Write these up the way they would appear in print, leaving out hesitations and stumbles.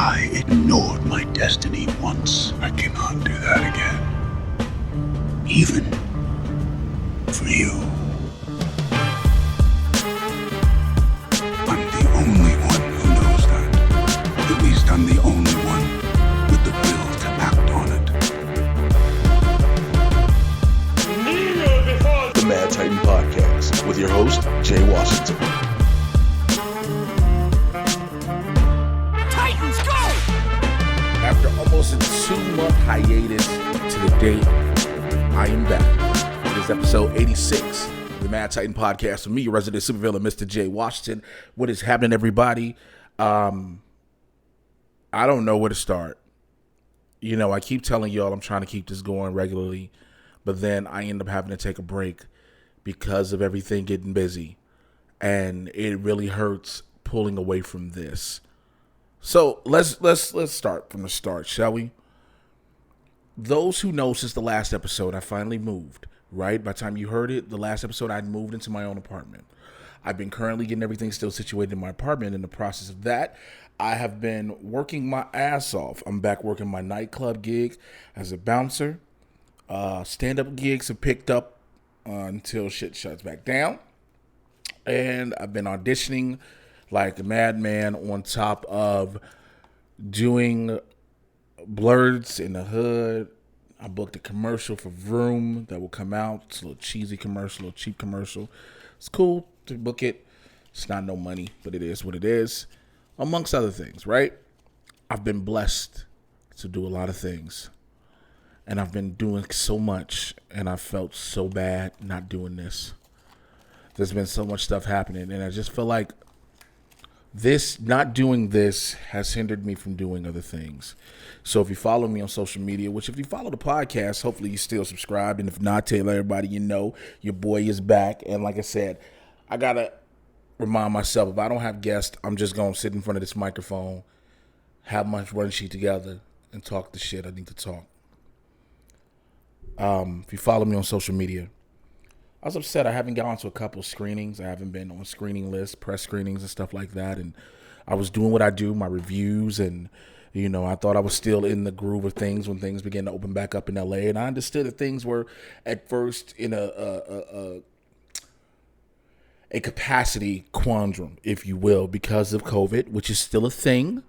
I ignored my destiny once. I cannot do that again. Even for you. I'm the only one who knows that. At least I'm the only one with the will to act on it. The Mad Titan Podcast with your host, Jay Washington. Titans, go! After almost a 2-month hiatus to the date, I am back. It is episode 86 of the Mad Titan Podcast with me, your resident supervillain, Mr. Jay Washington. What is happening, everybody? I don't know where to start. You know, I keep telling y'all I'm trying to keep this going regularly, but then I end up having to take a break because of everything getting busy, and it really hurts pulling away from this. So let's start from the start, shall we? Those who know, since the last episode, I finally moved, right? By the time you heard it, the last episode, I'd moved into my own apartment. I've been currently getting everything still situated in my apartment. In the process of that, I have been working my ass off. I'm back working my nightclub gig as a bouncer. Stand-up gigs have picked up until shit shuts back down. And I've been auditioning like a madman on top of doing Blurs in the Hood. I booked a commercial for Vroom that will come out. It's a little cheesy commercial, a little cheap commercial. It's cool to book it. It's not no money, but it is what it is. Amongst other things, right? I've been blessed to do a lot of things. And I've been doing so much, and I felt so bad not doing this. There's been so much stuff happening, and I just feel like not doing this has hindered me from doing other things. So if you follow me on social media, which if you follow the podcast, hopefully you still subscribed. And if not, tell everybody you know your boy is back. And like I said, I got to remind myself, if I don't have guests, I'm just going to sit in front of this microphone, have my run sheet together, and talk the shit I need to talk. If you follow me on social media, I was upset I haven't gone to a couple screenings. I haven't been on screening lists, press screenings and stuff like that. And I was doing what I do, my reviews, and, you know, I thought I was still in the groove of things when things began to open back up in LA. And I understood that things were at first in a capacity quandrum, if you will, because of COVID, which is still a thing.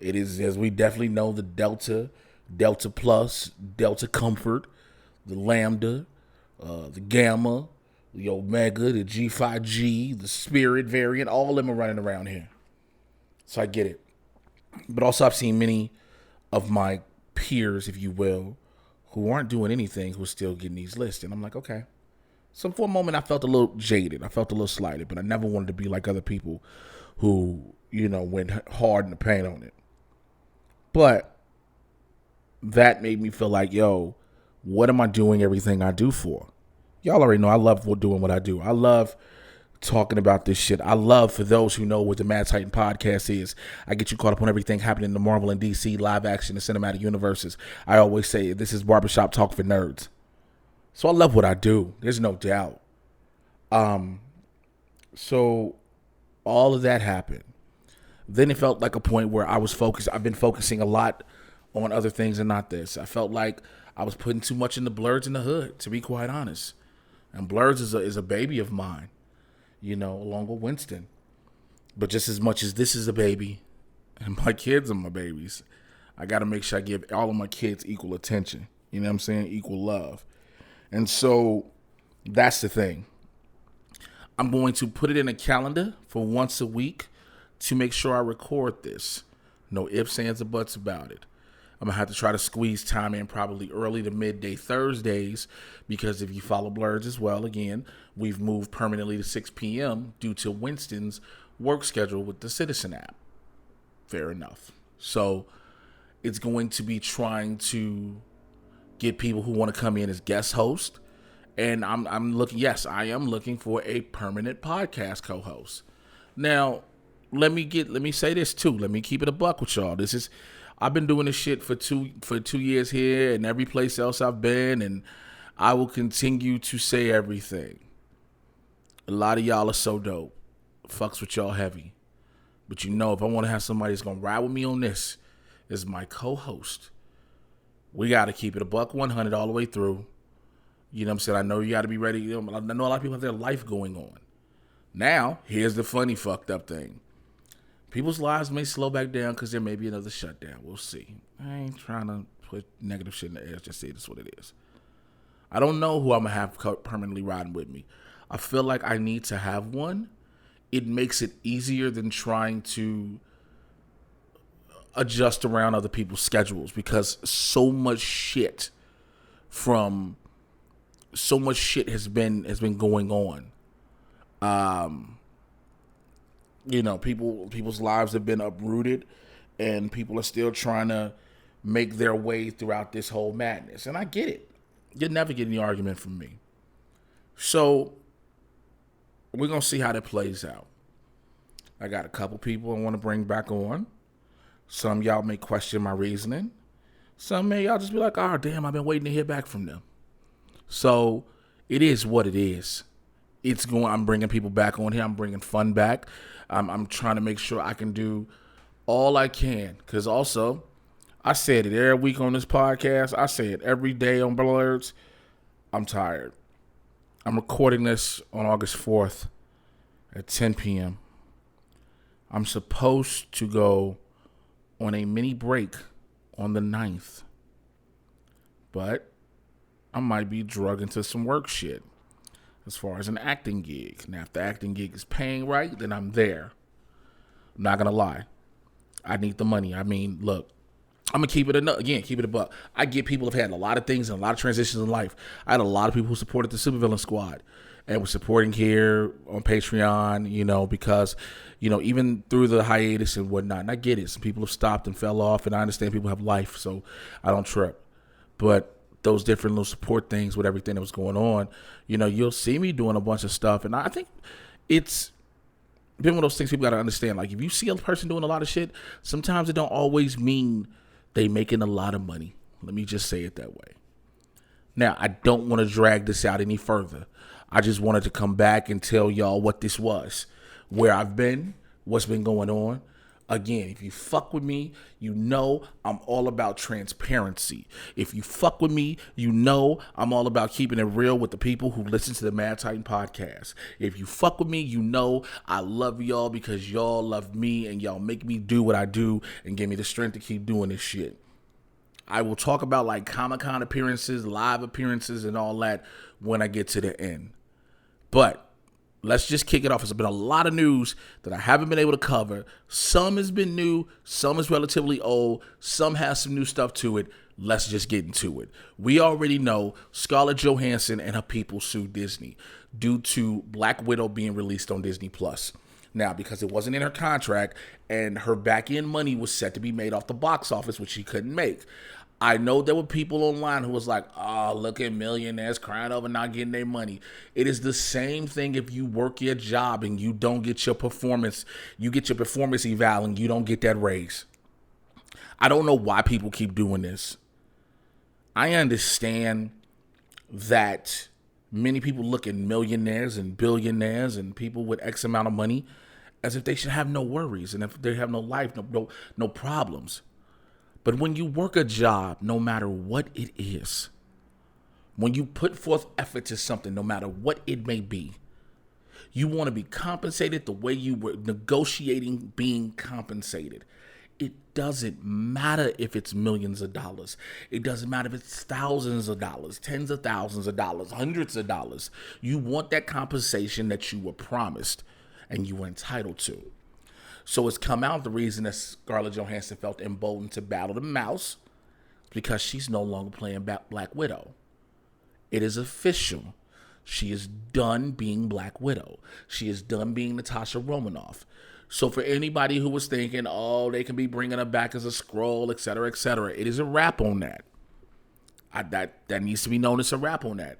It is, as we definitely know, the Delta Plus, Delta Comfort, the Lambda, the Gamma, the Omega, the G5G, the Spirit variant, all of them are running around here. So I get it. But also I've seen many of my peers, if you will, who aren't doing anything, who are still getting these lists. And I'm like, okay. So for a moment I felt a little jaded. I felt a little slighted, but I never wanted to be like other people who, you know, went hard in the paint on it. But that made me feel like, yo, what am I doing everything I do for? Y'all already know I love doing what I do. I love talking about this shit. I love, for those who know what the Mad Titan Podcast is, I get you caught up on everything happening in the Marvel and DC live action and cinematic universes. I always say this is barbershop talk for nerds. So I love what I do. There's no doubt. So all of that happened. Then it felt like a point where I was focused. I've been focusing a lot on other things and not this. I felt like I was putting too much into Blurs in the Hood, to be quite honest. And Blurs is a baby of mine, you know, along with Winston. But just as much as this is a baby, and my kids are my babies, I got to make sure I give all of my kids equal attention. You know what I'm saying? Equal love. And so that's the thing. I'm going to put it in a calendar for once a week to make sure I record this. No ifs, ands, or buts about it. I'm going to have to try to squeeze time in probably early to midday Thursdays, because if you follow Blurs as well, again, we've moved permanently to 6 p.m. due to Winston's work schedule with the Citizen app. Fair enough. So it's going to be trying to get people who want to come in as guest host. And I am looking for a permanent podcast co-host. Now, let me say this too. Let me keep it a buck with y'all. I've been doing this shit for two years here and every place else I've been, and I will continue to say everything. A lot of y'all are so dope. Fucks with y'all heavy. But if I want to have somebody that's going to ride with me on this, is my co-host. We got to keep it a buck 100 all the way through. You know what I'm saying? I know you got to be ready. I know a lot of people have their life going on. Now, here's the funny fucked up thing. People's lives may slow back down because there may be another shutdown. We'll see. I ain't trying to put negative shit in the air. Just say this what it is. I don't know who I'm going to have permanently riding with me. I feel like I need to have one. It makes it easier than trying to adjust around other people's schedules because so much shit has been going on. People's lives have been uprooted, and people are still trying to make their way throughout this whole madness. And I get it. You'll never get any argument from me. So we're going to see how that plays out. I got a couple people I want to bring back on. Some y'all may question my reasoning. Some may y'all just be like, oh, damn, I've been waiting to hear back from them. So it is what it is. I'm bringing people back on here. I'm bringing fun back. I'm trying to make sure I can do all I can. Because also, I said it every week on this podcast. I say it every day on Alerts. I'm tired. I'm recording this on August 4th at 10 p.m. I'm supposed to go on a mini break on the 9th. But I might be drugged into some work shit as far as an acting gig. Now, if the acting gig is paying right, then I'm there. I'm not going to lie. I need the money. I mean, look, I'm going to keep it a buck. I get people have had a lot of things and a lot of transitions in life. I had a lot of people who supported the Supervillain Squad and were supporting here on Patreon, because, even through the hiatus and whatnot. And I get it. Some people have stopped and fell off, and I understand people have life, so I don't trip. But those different little support things with everything that was going on, you'll see me doing a bunch of stuff. And I think it's been one of those things people got to understand. Like, if you see a person doing a lot of shit, sometimes it don't always mean they making a lot of money. Let me just say it that way. Now, I don't want to drag this out any further. I just wanted to come back and tell y'all what this was, where I've been, what's been going on. Again, if you fuck with me, I'm all about transparency. If you fuck with me, I'm all about keeping it real with the people who listen to the Mad Titan podcast. If you fuck with me, I love y'all because y'all love me and y'all make me do what I do and give me the strength to keep doing this shit. I will talk about like Comic-Con appearances, live appearances, and all that when I get to the end. But let's just kick it off. There's been a lot of news that I haven't been able to cover. Some has been new. Some is relatively old. Some has some new stuff to it. Let's just get into it. We already know Scarlett Johansson and her people sued Disney due to Black Widow being released on Disney+. Now, because it wasn't in her contract and her back-end money was set to be made off the box office, which she couldn't make. I know there were people online who was like, oh, look at millionaires crying over not getting their money. It is the same thing if you work your job and you don't get your performance. You get your performance eval and you don't get that raise. I don't know why people keep doing this. I understand that many people look at millionaires and billionaires and people with X amount of money as if they should have no worries and if they have no life, no problems. But when you work a job, no matter what it is, when you put forth effort to something, no matter what it may be, you want to be compensated the way you were negotiating being compensated. It doesn't matter if it's millions of dollars. It doesn't matter if it's thousands of dollars, tens of thousands of dollars, hundreds of dollars. You want that compensation that you were promised and you were entitled to. So it's come out the reason that Scarlett Johansson felt emboldened to battle the mouse because she's no longer playing Black Widow. It is official. She is done being Black Widow. She is done being Natasha Romanoff. So for anybody who was thinking, oh, they can be bringing her back as a Skrull, et cetera, it is a wrap on that. That needs to be known as a wrap on that.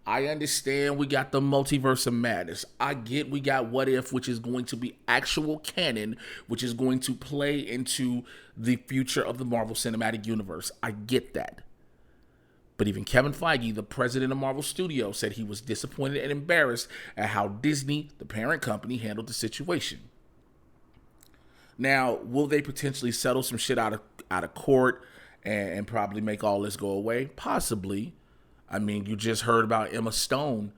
I understand we got the multiverse of madness. I get we got What If, which is going to be actual canon, which is going to play into the future of the Marvel Cinematic Universe. I get that. But even Kevin Feige, the president of Marvel Studios, said he was disappointed and embarrassed at how Disney, the parent company, handled the situation. Now, will they potentially settle some shit out of court and probably make all this go away? Possibly. I mean, you just heard about Emma Stone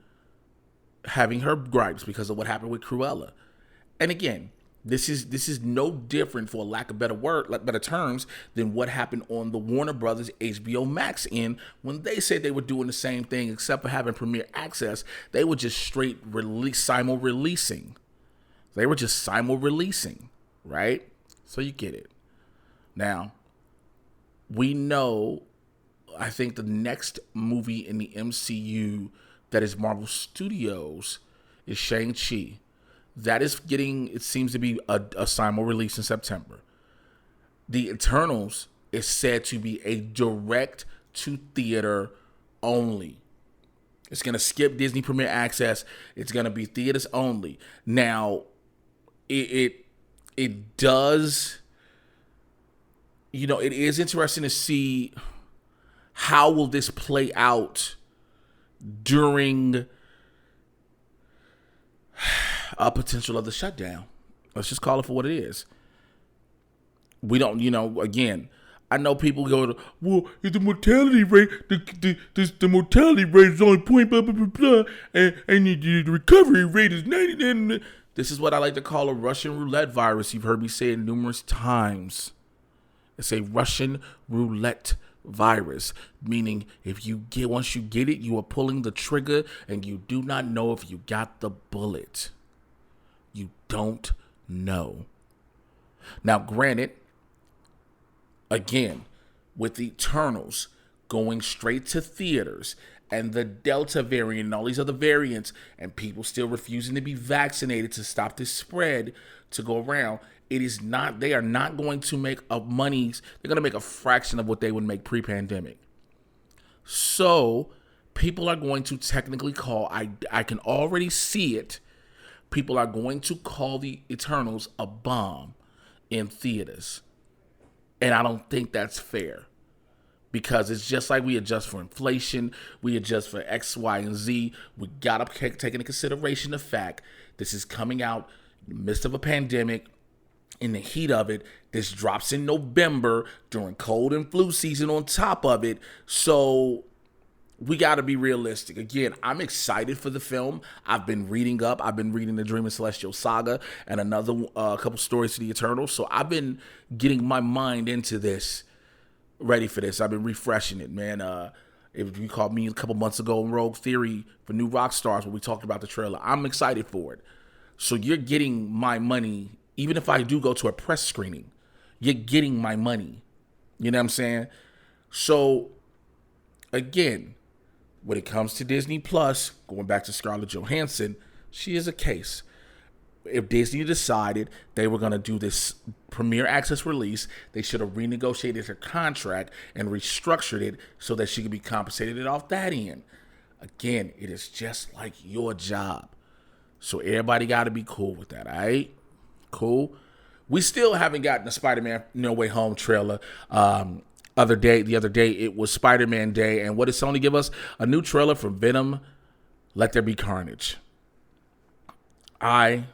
having her gripes because of what happened with Cruella. And again, this is no different, for lack of better terms, than what happened on the Warner Brothers HBO Max end when they said they were doing the same thing, except for having premiere access. They were just straight simul-releasing. They were just simul-releasing, right? So you get it. Now, we know, I think the next movie in the MCU that is Marvel Studios is Shang-Chi. That is getting, it seems to be a simul release in September. The Eternals is said to be a direct to theater only. It's going to skip Disney Premier Access. It's going to be theaters only. Now, it does, it is interesting to see how will this play out during a potential of the shutdown. Let's just call it for what it is. We don't, again, I know people go to, well, the mortality rate, the mortality rate is only point blah, blah, blah, blah, and the recovery rate is 99. This is what I like to call a Russian roulette virus. You've heard me say it numerous times. It's a Russian roulette virus, meaning once you get it, you are pulling the trigger and you do not know if you got the bullet. You don't know. Now, granted, again, with the Eternals going straight to theaters and the Delta variant and all these other variants and people still refusing to be vaccinated to stop this spread to go around, they are not going to make monies. They're going to make a fraction of what they would make pre-pandemic. So people are going to technically call, I can already see it. People are going to call the Eternals a bomb in theaters. And I don't think that's fair. Because it's just like we adjust for inflation, we adjust for X, Y, and Z. We got to take into consideration the fact this is coming out in the midst of a pandemic. In the heat of it, this drops in November during cold and flu season on top of it. So we got to be realistic. Again, I'm excited for the film. I've been reading up. I've been reading the Dream and Celestial Saga and another couple stories to the Eternals. So I've been getting my mind into this, ready for this. I've been refreshing it, man. If you called me a couple months ago in Rogue Theory for New Rock Stars when we talked about the trailer, I'm excited for it. So you're getting my money. Even if I do go to a press screening, you're getting my money. You know what I'm saying? So, again, when it comes to Disney Plus, going back to Scarlett Johansson, she is a case. If Disney decided they were going to do this premiere access release, they should have renegotiated her contract and restructured it so that she could be compensated off that end. Again, it is just like your job. So everybody got to be cool with that, all right? Cool. We still haven't gotten a Spider-Man No Way Home trailer. The other day, it was Spider-Man Day, and what did Sony give us? A new trailer for Venom, Let There Be Carnage. I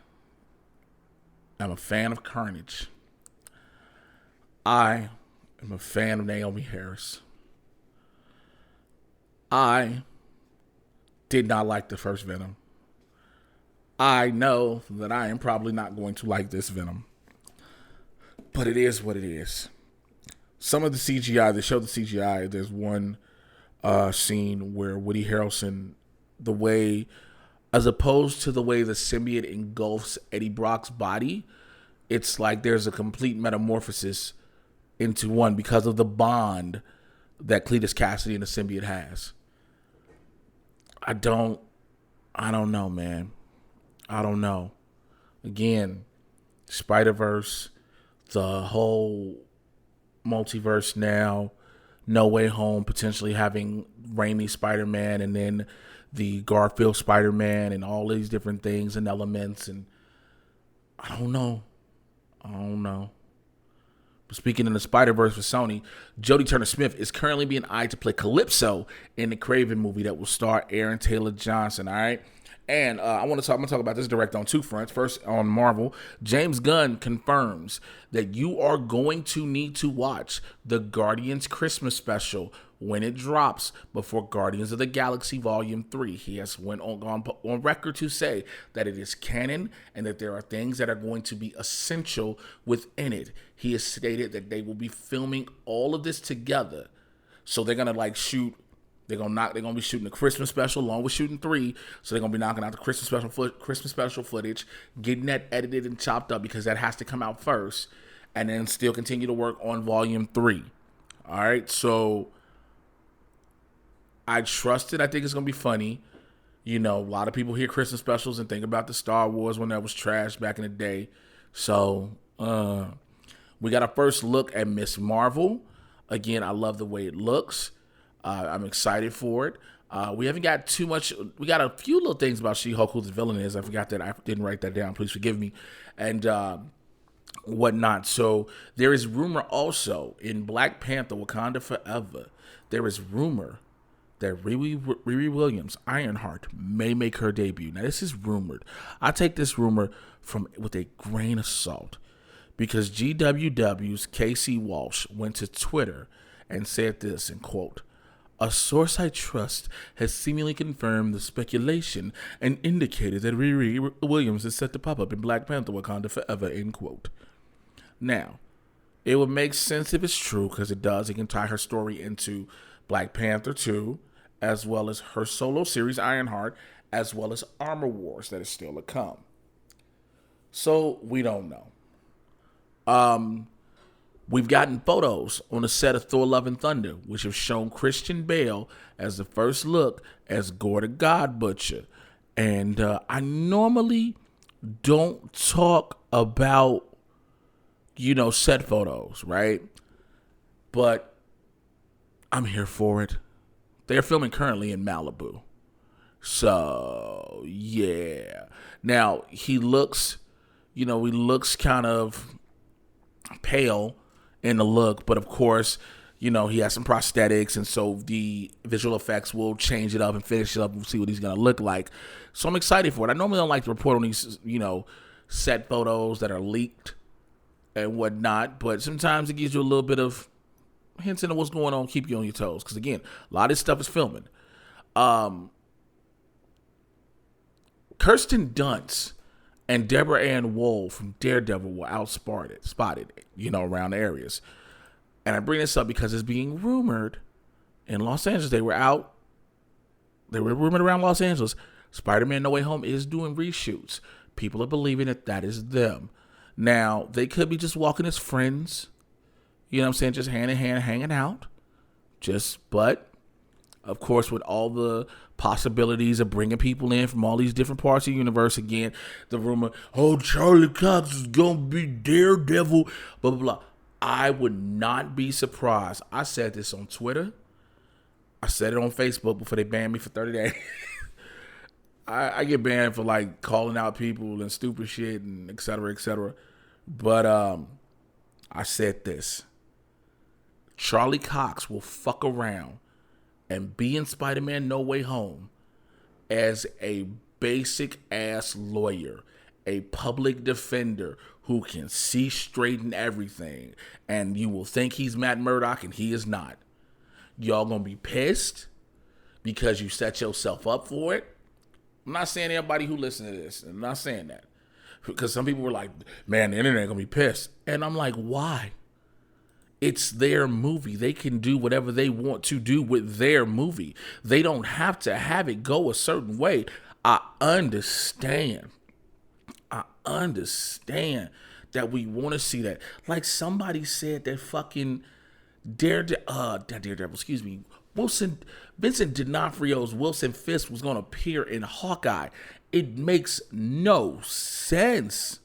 am a fan of Carnage. I am a fan of Naomi Harris. I did not like the first Venom. I know that I am probably not going to like this Venom. But it is what it is. Some of the CGI, they show the CGI. There's one scene where Woody Harrelson, the way, as opposed to the way the symbiote engulfs Eddie Brock's body, it's like there's a complete metamorphosis into one because of the bond that Cletus Cassidy and the symbiote has. I don't know, man. I don't know. Again, Spider-Verse, the whole multiverse now, No Way Home potentially having Raimi Spider-Man and then the Garfield Spider-Man and all these different things and elements. And I don't know. But speaking in the Spider-Verse for Sony, Jodie Turner-Smith is currently being eyed to play Calypso in the Craven movie that will star Aaron Taylor Johnson, all right? And I'm going to talk about this direct on two fronts. First, on Marvel, James Gunn confirms that you are going to need to watch the Guardians Christmas special when it drops before Guardians of the Galaxy Volume 3. He has gone on record to say that it is canon and that there are things that are going to be essential within it. He has stated that they will be filming all of this together. So they're going to shoot. They're gonna be shooting the Christmas special along with shooting 3. So they're gonna be knocking out the Christmas special footage, getting that edited and chopped up because that has to come out first, and then still continue to work on Volume 3. All right, so I trust it. I think it's gonna be funny. A lot of people hear Christmas specials and think about the Star Wars when that was trash back in the day. So we got a first look at Miss Marvel. Again, I love the way it looks. I'm excited for it. We haven't got too much. We got a few little things about She-Hulk, who the villain is. I forgot that. I didn't write that down. Please forgive me. And whatnot. So there is rumor also in Black Panther, Wakanda Forever. There is rumor that Riri Williams, Ironheart, may make her debut. Now, this is rumored. I take this rumor with a grain of salt because GWW's Casey Walsh went to Twitter and said this, and quote, "A source I trust has seemingly confirmed the speculation and indicated that Riri Williams is set to pop up in Black Panther Wakanda Forever," end quote. Now, it would make sense if it's true, because it does. It can tie her story into Black Panther 2, as well as her solo series, Ironheart, as well as Armor Wars that is still to come. So, we don't know. We've gotten photos on the set of Thor: Love and Thunder, which have shown Christian Bale as the first look as Gore the God Butcher. And I normally don't talk about, set photos, right? But I'm here for it. They're filming currently in Malibu. So, yeah. Now, he looks kind of pale in the look, but of course, he has some prosthetics, and so the visual effects will change it up and finish it up and see what he's going to look like. So I'm excited for it. I normally don't like to report on these, set photos that are leaked and whatnot, but sometimes it gives you a little bit of hints into what's going on, keep you on your toes, because again, a lot of this stuff is filming. Kirsten Dunst and Deborah Ann Woll from Daredevil were out spotted, around the areas. And I bring this up because it's being rumored in Los Angeles. They were rumored around Los Angeles. Spider-Man No Way Home is doing reshoots. People are believing that is them. Now, they could be just walking as friends. Just hand in hand, hanging out. But, of course, with all the possibilities of bringing people in from all these different parts of the universe. Again, the rumor, Charlie Cox is going to be Daredevil, blah, blah, blah. I would not be surprised. I said this on Twitter. I said it on Facebook before they banned me for 30 days. I get banned for, calling out people and stupid shit and et cetera, et cetera. But I said this. Charlie Cox will fuck around and be in Spider-Man No Way Home as a basic-ass lawyer, a public defender who can see straight in everything. And you will think he's Matt Murdock, and he is not. Y'all gonna be pissed because you set yourself up for it. I'm not saying everybody who listens to this. I'm not saying that. Because some people were like, man, the internet gonna be pissed. And I'm like, why? It's their movie. They can do whatever they want to do with their movie. They don't have to have it go a certain way. I understand that we want to see that. Like somebody said that fucking Vincent D'Onofrio's Wilson Fisk was going to appear in Hawkeye. It makes no sense.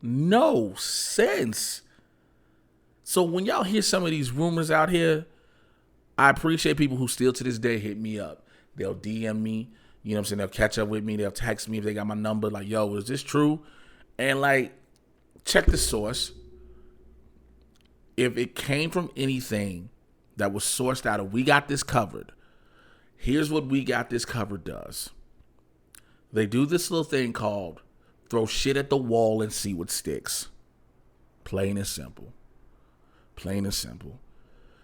No sense. So when y'all hear some of these rumors out here, I appreciate people who still to this day hit me up. They'll DM me, they'll catch up with me, they'll text me if they got my number, like, yo, is this true? And check the source. If it came from anything that was sourced out of We Got This Covered, here's what We Got This Covered does. They do this little thing called throw shit at the wall and see what sticks. Plain and simple. Plain and simple.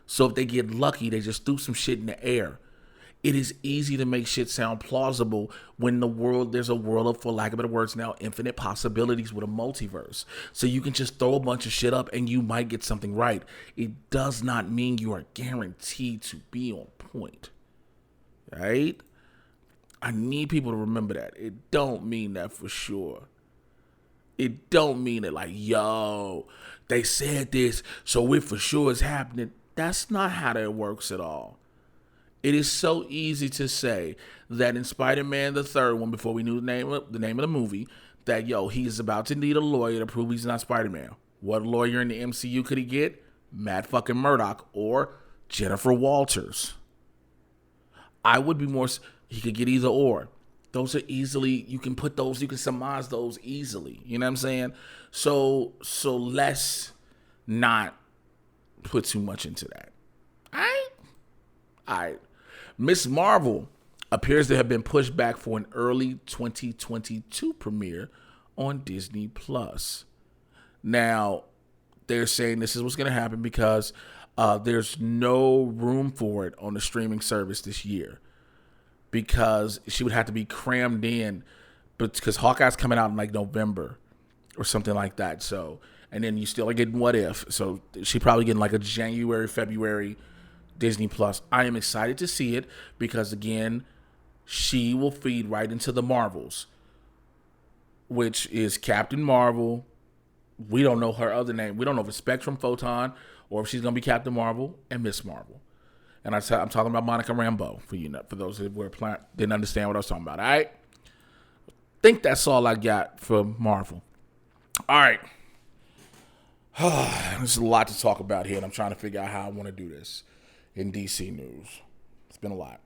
So if they get lucky, they just threw some shit in the air. It is easy to make shit sound plausible when there's a world of, for lack of better words now, infinite possibilities with a multiverse. So you can just throw a bunch of shit up and you might get something right. It does not mean you are guaranteed to be on point. Right? I need people to remember that. It don't mean that for sure. It don't mean it like, yo, they said this, so it for sure is happening. That's not how that works at all. It is so easy to say that in Spider-Man the third one, before we knew the name of the movie, that, yo, he's about to need a lawyer to prove he's not Spider-Man. What lawyer in the MCU could he get? Matt fucking Murdock or Jennifer Walters. I would be more, he could get either or. Those are easily, you can surmise those easily. You know what I'm saying? So let's not put too much into that. All right. Miss Marvel appears to have been pushed back for an early 2022 premiere on Disney+. Now, they're saying this is what's going to happen because there's no room for it on the streaming service this year, because she would have to be crammed in, but because Hawkeye's coming out in like November or something like that. So, and then you still are getting What If. So she probably getting like a January, February Disney+. I am excited to see it because, again, she will feed right into the Marvels, which is Captain Marvel. We don't know her other name. We don't know if it's Spectrum, Photon, or if she's going to be Captain Marvel and Miss Marvel. And I'm talking about Monica Rambeau, for those that didn't understand what I was talking about. All right? I think that's all I got for Marvel. All right. There's a lot to talk about here, and I'm trying to figure out how I want to do this in DC news. It's been a lot.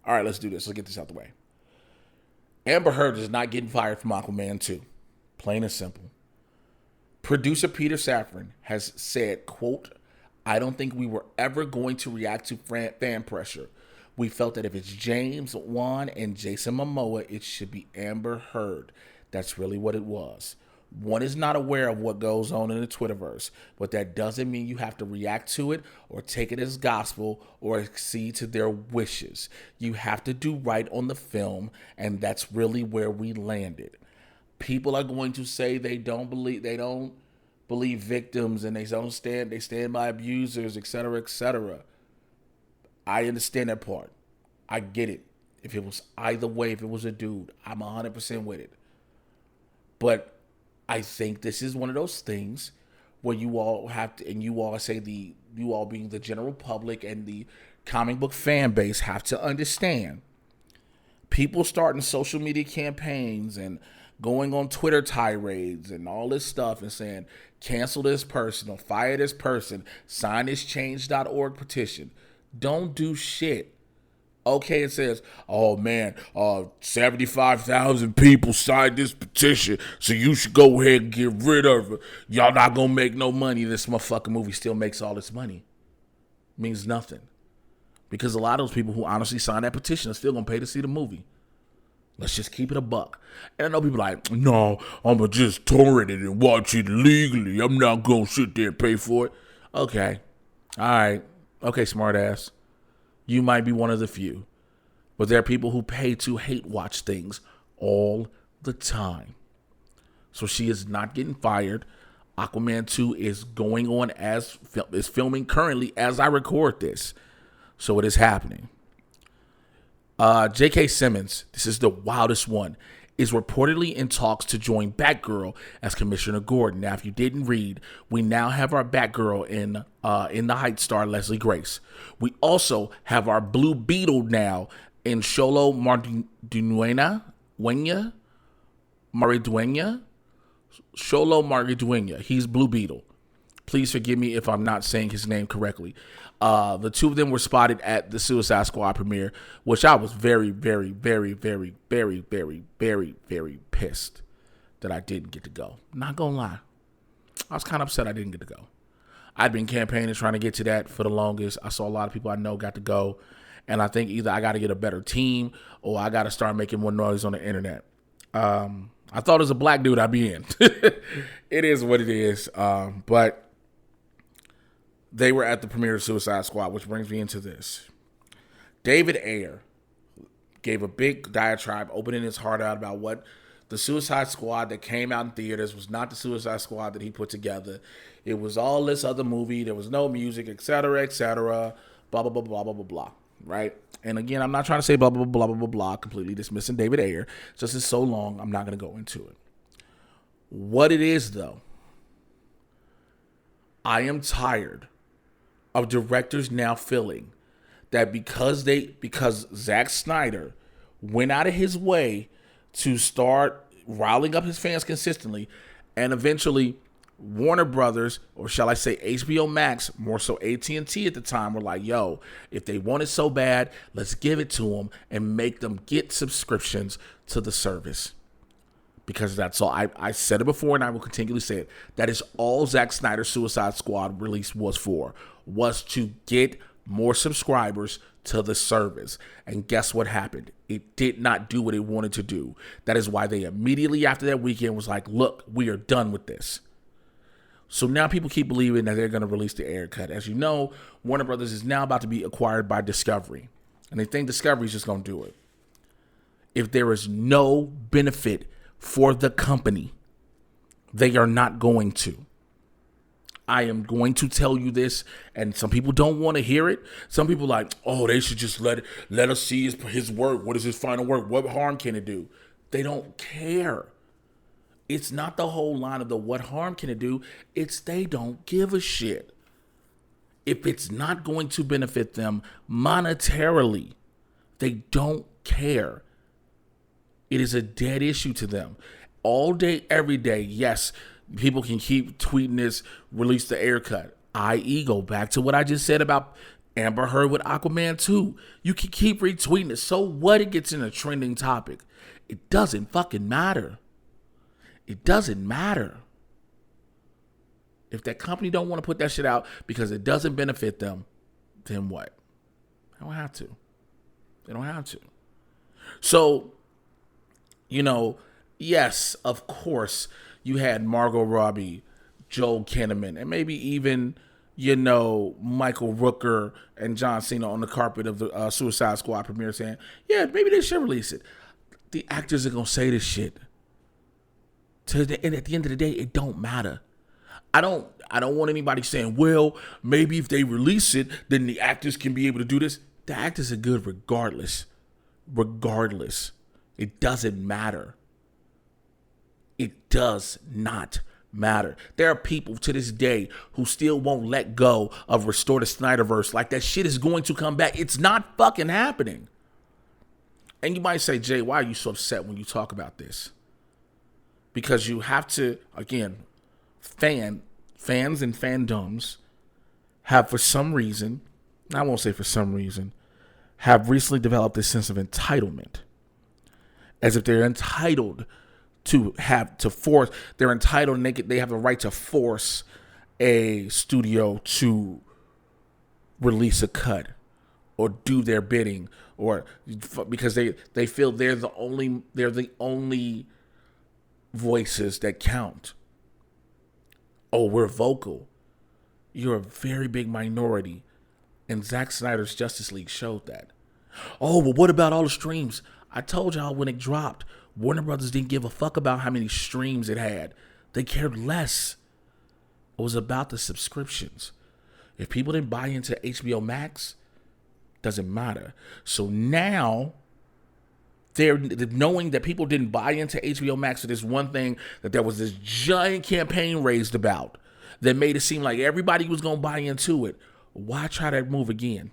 All right, let's do this. Let's get this out the way. Amber Heard is not getting fired from Aquaman 2. Plain and simple. Producer Peter Safran has said, quote, "I don't think we were ever going to react to fan pressure. We felt that if it's James Wan and Jason Momoa, it should be Amber Heard. That's really what it was. One is not aware of what goes on in the Twitterverse, but that doesn't mean you have to react to it or take it as gospel or accede to their wishes. You have to do right on the film, and that's really where we landed. People are going to say they don't believe victims, and they stand by abusers, etc., etc. I understand that part. I get it. If it was either way, if it was a dude, I'm 100% with it. But I think this is one of those things where you all have to, and you all being the general public and the comic book fan base have to understand. People starting social media campaigns and going on Twitter tirades and all this stuff and saying, cancel this person or fire this person, sign this change.org petition. Don't do shit. Okay, it says, oh man, 75,000 people signed this petition, so you should go ahead and get rid of it. Y'all not gonna make no money. This motherfucking movie still makes all this money. Means nothing. Because a lot of those people who honestly signed that petition are still gonna pay to see the movie. Let's just keep it a buck. And I know people like, no, I'm gonna just torrent it and watch it legally. I'm not gonna sit there and pay for it. Okay. All right. Okay, smart ass. You might be one of the few. But there are people who pay to hate watch things all the time. So she is not getting fired. Aquaman 2 is going on is filming currently as I record this. So it is happening. J.K. Simmons, this is the wildest one, is reportedly in talks to join Batgirl as Commissioner Gordon. Now, if you didn't read, we now have our Batgirl in the Heights star Leslie Grace. We also have our Blue Beetle now in Xolo Maridueña. He's Blue Beetle. Please forgive me if I'm not saying his name correctly. The two of them were spotted at the Suicide Squad premiere, which I was very, very, very, very, very, very, very, very pissed that I didn't get to go. Not gonna lie. I was kind of upset I didn't get to go. I'd been campaigning trying to get to that for the longest. I saw a lot of people I know got to go. And I think either I got to get a better team or I got to start making more noise on the internet. I thought as a black dude I'd be in. It is what it is. But they were at the premiere of Suicide Squad, which brings me into this. David Ayer gave a big diatribe, opening his heart out about what the Suicide Squad that came out in theaters was not the Suicide Squad that he put together. It was all this other movie. There was no music, etc., blah, blah, blah, blah, blah, blah, blah, right? And again, I'm not trying to say blah, blah, blah, blah, blah, blah, completely dismissing David Ayer. Just it's so long, I'm not going to go into it. What it is, though, I am tired of directors now feeling that because Zack Snyder went out of his way to start riling up his fans consistently, and eventually Warner Brothers, or shall I say HBO Max, more so AT&T at the time, were like, yo, if they want it so bad, let's give it to them and make them get subscriptions to the service. Because that's all. I said it before and I will continually say it. That is all Zack Snyder's Suicide Squad release was for, was to get more subscribers to the service. And guess what happened? It did not do what it wanted to do. That is why they immediately after that weekend was like, look, we are done with this. So now people keep believing that they're going to release the Ayer cut. As you know, Warner Brothers is now about to be acquired by Discovery. And they think Discovery is just going to do it. If there is no benefit for the company, they are not going to. I am going to tell you this, and some people don't want to hear it. Some people are like, oh, they should just let us see his work. What is his final work? What harm can it do? They don't care. It's not the whole line of the what harm can it do. It's they don't give a shit. If it's not going to benefit them monetarily, they don't care. It is a dead issue to them. All day, every day, yes, people can keep tweeting this, release the Ayer cut. I.e., go back to what I just said about Amber Heard with Aquaman 2. You can keep retweeting it. So what? It gets in a trending topic. It doesn't fucking matter. It doesn't matter. If that company don't want to put that shit out because it doesn't benefit them, then what? They don't have to. They don't have to. So, you know, yes, of course, you had Margot Robbie, Joel Kinnaman, and maybe even, you know, Michael Rooker and John Cena on the carpet of the Suicide Squad premiere saying, yeah, maybe they should release it. The actors are going to say this shit. And at the end of the day, it don't matter. I don't want anybody saying, well, maybe if they release it, then the actors can be able to do this. The actors are good regardless. Regardless. It doesn't matter. It does not matter. There are people to this day who still won't let go of Restore the Snyderverse. Like that shit is going to come back. It's not fucking happening. And you might say, Jay, why are you so upset when you talk about this? Because you have to, again, fans and fandoms have for some reason, I won't say for some reason, have recently developed this sense of entitlement. As if they're entitled they're entitled and they have the right to force a studio to release a cut or do their bidding, or because they feel they're the only voices that count. Oh, we're vocal. You're a very big minority, and Zack Snyder's Justice League showed that. Oh, well, what about all the streams? I told y'all when it dropped, Warner Brothers didn't give a fuck about how many streams it had. They cared less. It was about the subscriptions. If people didn't buy into HBO Max, doesn't matter. So now, they're knowing that people didn't buy into HBO Max for this one thing, that there was this giant campaign raised about that made it seem like everybody was going to buy into it. Why try that move again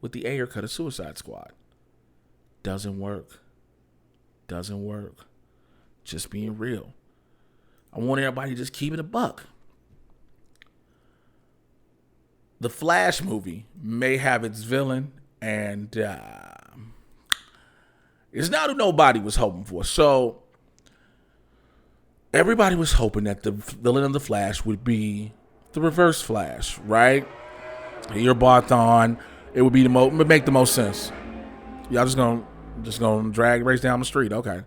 with the Ayer cut of Suicide Squad? Doesn't work. Doesn't work. Just being real. I want everybody to just keep it a buck. The Flash movie may have its villain, and it's not what nobody was hoping for. So everybody was hoping that the villain of the Flash would be the Reverse Flash, right? Your Barthon, It would make the most sense. Y'all just gonna drag race down the street. Okay.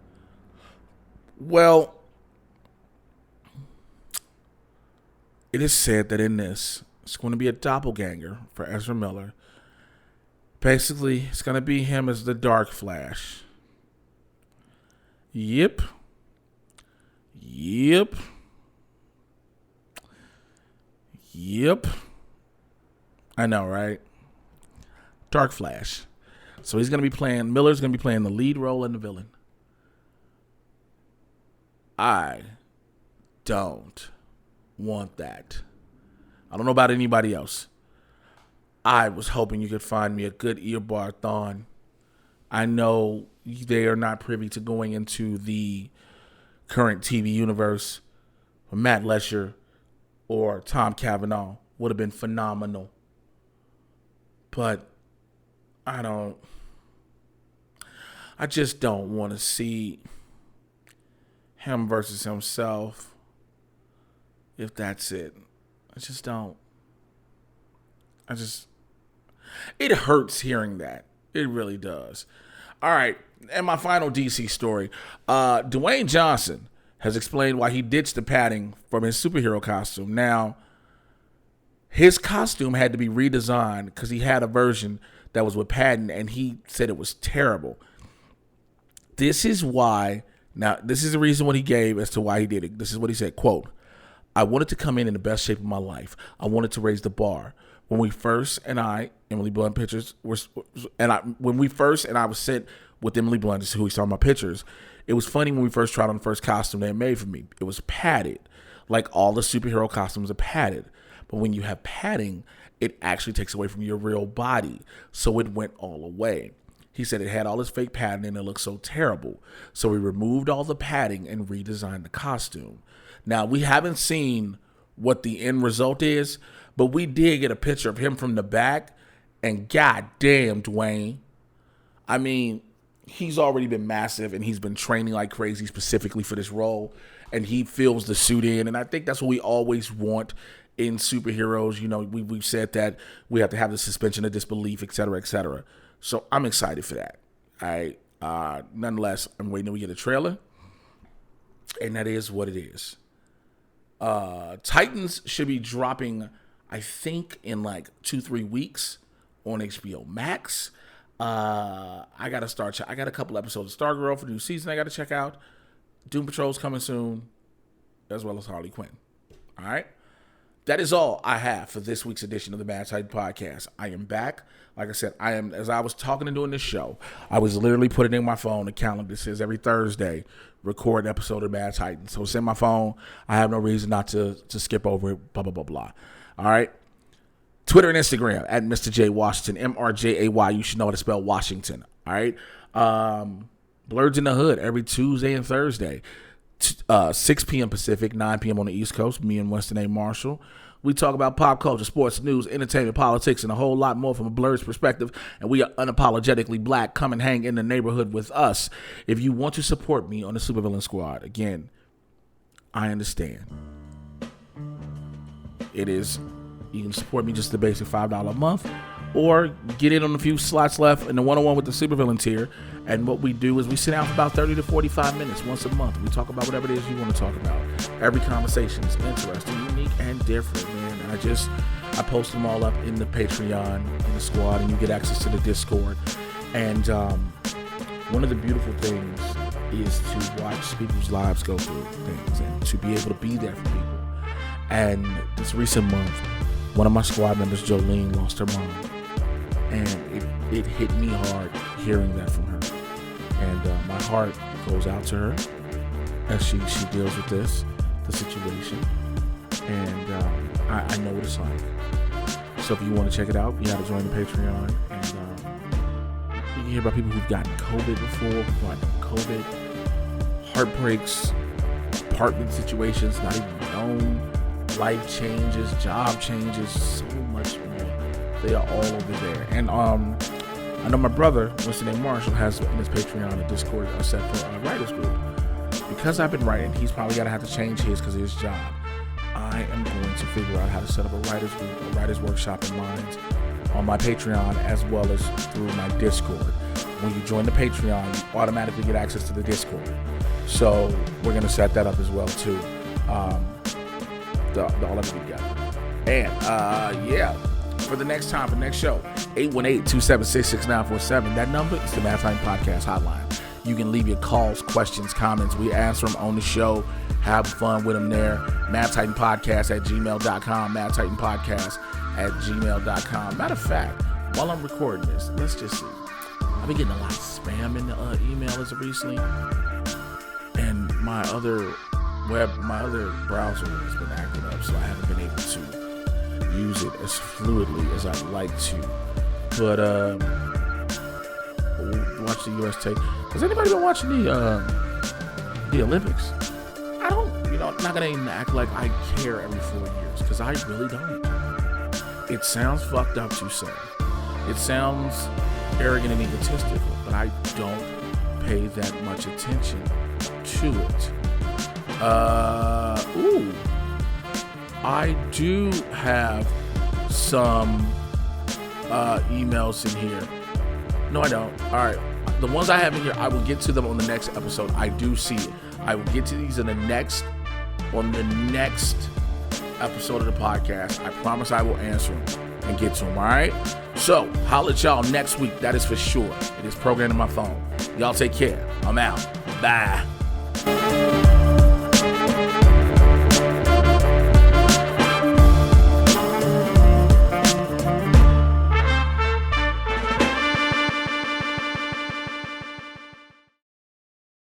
Well, it is said that in this, it's going to be a doppelganger for Ezra Miller. Basically, it's going to be him as the Dark Flash. Yep. I know, right? Dark Flash. So Miller's going to be playing the lead role and the villain. I don't want that. I don't know about anybody else. I was hoping you could find me a good earbard-thon. I know they are not privy to going into the current TV universe. Matt Lesher or Tom Cavanaugh would have been phenomenal. But I just don't want to see him versus himself, if that's it. I just don't. It hurts hearing that. It really does. All right, and my final DC story. Dwayne Johnson has explained why he ditched the padding from his superhero costume. Now, his costume had to be redesigned because he had a version that was with padding, and he said it was terrible. This is why. Now, this is the reason what he gave as to why he did it. This is what he said, quote, "I wanted to come in the best shape of my life. I wanted to raise the bar. When we first and I, Emily Blunt pictures, was sent with Emily Blunt, who we saw my pictures, it was funny when we first tried on the first costume they had made for me. It was padded. Like all the superhero costumes are padded. But when you have padding, it actually takes away from your real body. So it went all away. He said it had all this fake padding and it looked so terrible. So we removed all the padding and redesigned the costume. Now, we haven't seen what the end result is, but we did get a picture of him from the back, and goddamn, Dwayne. I mean, he's already been massive, and he's been training like crazy specifically for this role, and he fills the suit in, and I think that's what we always want in superheroes. You know, we've said that we have to have the suspension of disbelief, et cetera, et cetera. So I'm excited for that. All right. Nonetheless, I'm waiting till we get a trailer, and that is what it is. Titans should be dropping, I think, in like 2-3 weeks on HBO Max. I got a couple episodes of Stargirl for the new season I got to check out. Doom Patrol's coming soon, as well as Harley Quinn. All right. That is all I have for this week's edition of the Mad Titan Podcast. I am back. Like I said, as I was talking and doing this show, I was literally putting in my phone a calendar that says every Thursday, record an episode of Mad Titan. So it's in my phone. I have no reason not to skip over it, blah, blah, blah, blah. All right. Twitter and Instagram at Mr. J Washington, MRJAY. You should know how to spell Washington. All right. Blurs in the Hood every Tuesday and Thursday. 6 p.m. Pacific, 9 p.m. on the East Coast. Me and Winston A. Marshall. We talk about pop culture, sports, news, entertainment, politics, and a whole lot more from a Blur's perspective. And we are unapologetically black. Come and hang in the neighborhood with us. If you want to support me on the Supervillain Squad, again, I understand. You can support me just the basic $5 a month, or get in on a few slots left in the one-on-one with the Supervillain tier. And what we do is we sit down for about 30 to 45 minutes once a month. We talk about whatever it is you want to talk about. Every conversation is interesting, unique, and different, man. And I post them all up in the Patreon, in the squad, and you get access to the Discord. And one of the beautiful things is to watch people's lives go through things and to be able to be there for people. And this recent month, one of my squad members, Jolene, lost her mom. And it hit me hard hearing that from her. And my heart goes out to her as she deals with the situation. And I know what it's like. So if you want to check it out, you got to join the Patreon. And you can hear about people who've gotten COVID before, who've gotten COVID, heartbreaks, apartment situations, not even known, life changes, job changes, so much more. They are all over there. And I know my brother, Winston A. Marshall, has in his Patreon a Discord set for a writers group. Because I've been writing, he's probably going to have to change his because of his job. I am going trying to figure out how to set up a writer's group, a writer's workshop in Minds on my Patreon as well as through my Discord. When you join the Patreon, you automatically get access to the Discord. So we're going to set that up as well too. All of it together. And for the next time, for the next show, 818-276-6947. That number is the Mad Titan Podcast hotline. You can leave your calls, questions, comments. We answer them on the show. Have fun with them there. MadTitanPodcast@gmail.com. MadTitanPodcast@gmail.com. Matter of fact, while I'm recording this, let's just see. I've been getting a lot of spam in the email as of recently. And my other browser has been acting up, so I haven't been able to use it as fluidly as I'd like to. But watch the U.S. tape. Has anybody been watching the Olympics? I'm not gonna even act like I care every 4 years, because I really don't. It sounds fucked up to say. It sounds arrogant and egotistical, but I don't pay that much attention to it. I do have some emails in here. No, I don't. All right. The ones I have in here, I will get to them on the next episode. I do see it. I will get to these on the next episode of the podcast. I promise I will answer them and get to them. All right. So holla at y'all next week. That is for sure. It is programmed in my phone. Y'all take care. I'm out. Bye.